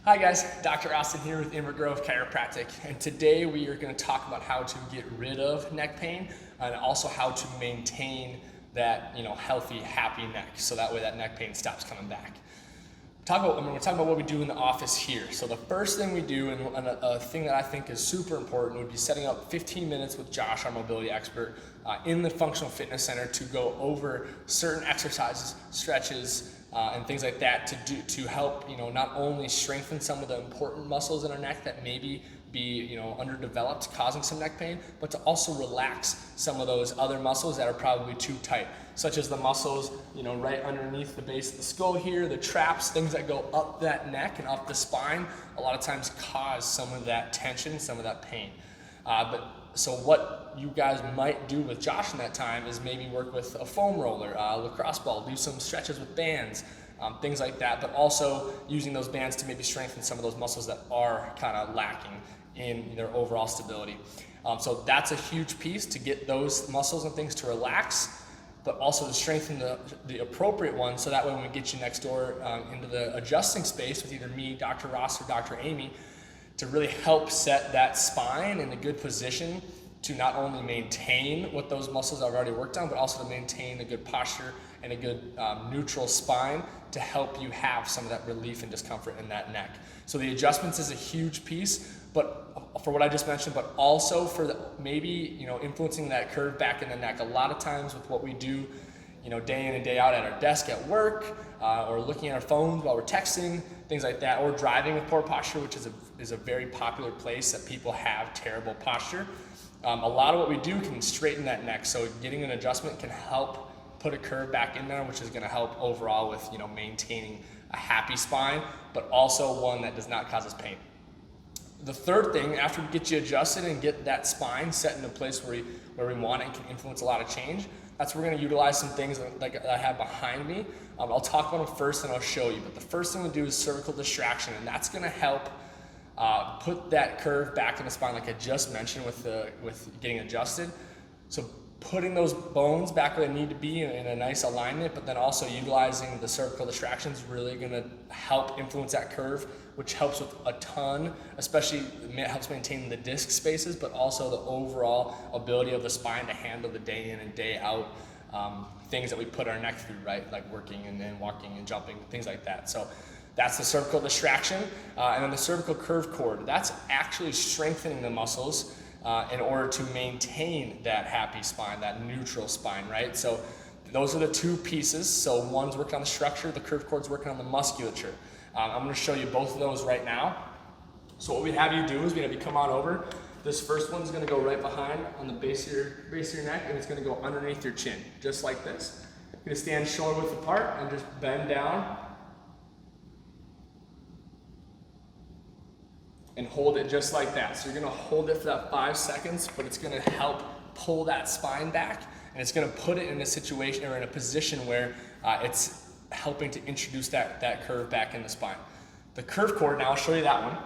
Hi guys, Dr. Austin here with Inver Chiropractic, and today we are going to talk about how to get rid of neck pain and also how to maintain that healthy, happy neck, so that way that neck pain stops coming back. I'm going to talk about what we do in the office here. So the first thing we do, and a thing that I think is super important, would be setting up 15 minutes with Josh, our mobility expert, in the functional fitness center to go over certain exercises, stretches, and things like that to help not only strengthen some of the important muscles in our neck that maybe be underdeveloped, causing some neck pain, but to also relax some of those other muscles that are probably too tight, such as the muscles right underneath the base of the skull here, the traps, things that go up that neck and up the spine, a lot of times cause some of that tension, some of that pain. So what you guys might do with Josh in that time is maybe work with a foam roller, lacrosse ball, do some stretches with bands, things like that, but also using those bands to maybe strengthen some of those muscles that are kind of lacking in their overall stability. So that's a huge piece, to get those muscles and things to relax, but also to strengthen the appropriate ones, so that way when we get you next door into the adjusting space with either me, Dr. Ross, or Dr. Amy, to really help set that spine in a good position to not only maintain what those muscles I've already worked on, but also to maintain a good posture and a good neutral spine to help you have some of that relief and discomfort in that neck. So the adjustments is a huge piece, but for what I just mentioned, but also for maybe influencing that curve back in the neck. A lot of times with what we do day in and day out at our desk at work, or looking at our phones while we're texting, things like that, or driving with poor posture, which is a very popular place that people have terrible posture. A lot of what we do can straighten that neck, so getting an adjustment can help put a curve back in there, which is going to help overall with maintaining a happy spine, but also one that does not cause us pain. The third thing, after we get you adjusted and get that spine set in a place where we want it and can influence a lot of change, that's where we're going to utilize some things that I have behind me. I'll talk about them first and I'll show you, but the first thing we do is cervical distraction, and that's going to help put that curve back in the spine like I just mentioned with getting adjusted. So putting those bones back where they need to be in a nice alignment, but then also utilizing the cervical distraction is really going to help influence that curve, which helps with a ton, especially helps maintain the disc spaces, but also the overall ability of the spine to handle the day in and day out things that we put our neck through, right? Like working and then walking and jumping, things like that. So that's the cervical distraction. And then the cervical curve cord, that's actually strengthening the muscles in order to maintain that happy spine, that neutral spine, right? So those are the two pieces. So one's working on the structure, the curve cord's working on the musculature. I'm going to show you both of those right now. So what we have you do is we have you come on over. This first one's going to go right behind on the base of your neck, and it's going to go underneath your chin, just like this. You're going to stand shoulder width apart and just bend down and hold it just like that. So you're going to hold it for that 5 seconds, but it's going to help pull that spine back, and it's going to put it in a situation or in a position where it's helping to introduce that curve back in the spine. The curve cord, now I'll show you that one.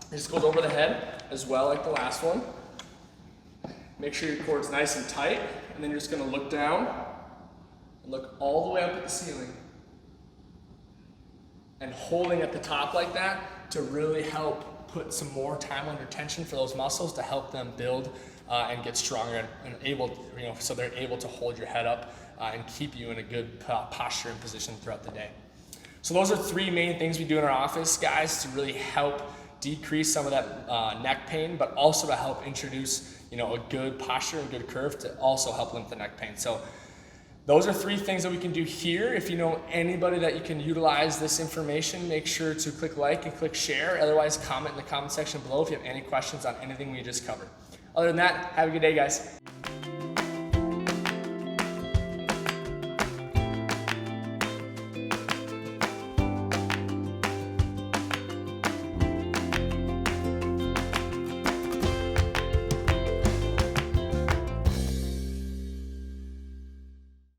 It just goes over the head as well, like the last one. Make sure your cord's nice and tight, and then you're just going to look down and look all the way up at the ceiling, and holding at the top like that to really help put some more time under tension for those muscles to help them build and get stronger and able, so they're able to hold your head up and keep you in a good posture and position throughout the day. So those are three main things we do in our office, guys, to really help decrease some of that neck pain, but also to help introduce a good posture and good curve to also help limit the neck pain. So those are three things that we can do here. If you know anybody that you can utilize this information, make sure to click like and click share. Otherwise, comment in the comment section below if you have any questions on anything we just covered. Other than that, have a good day, guys.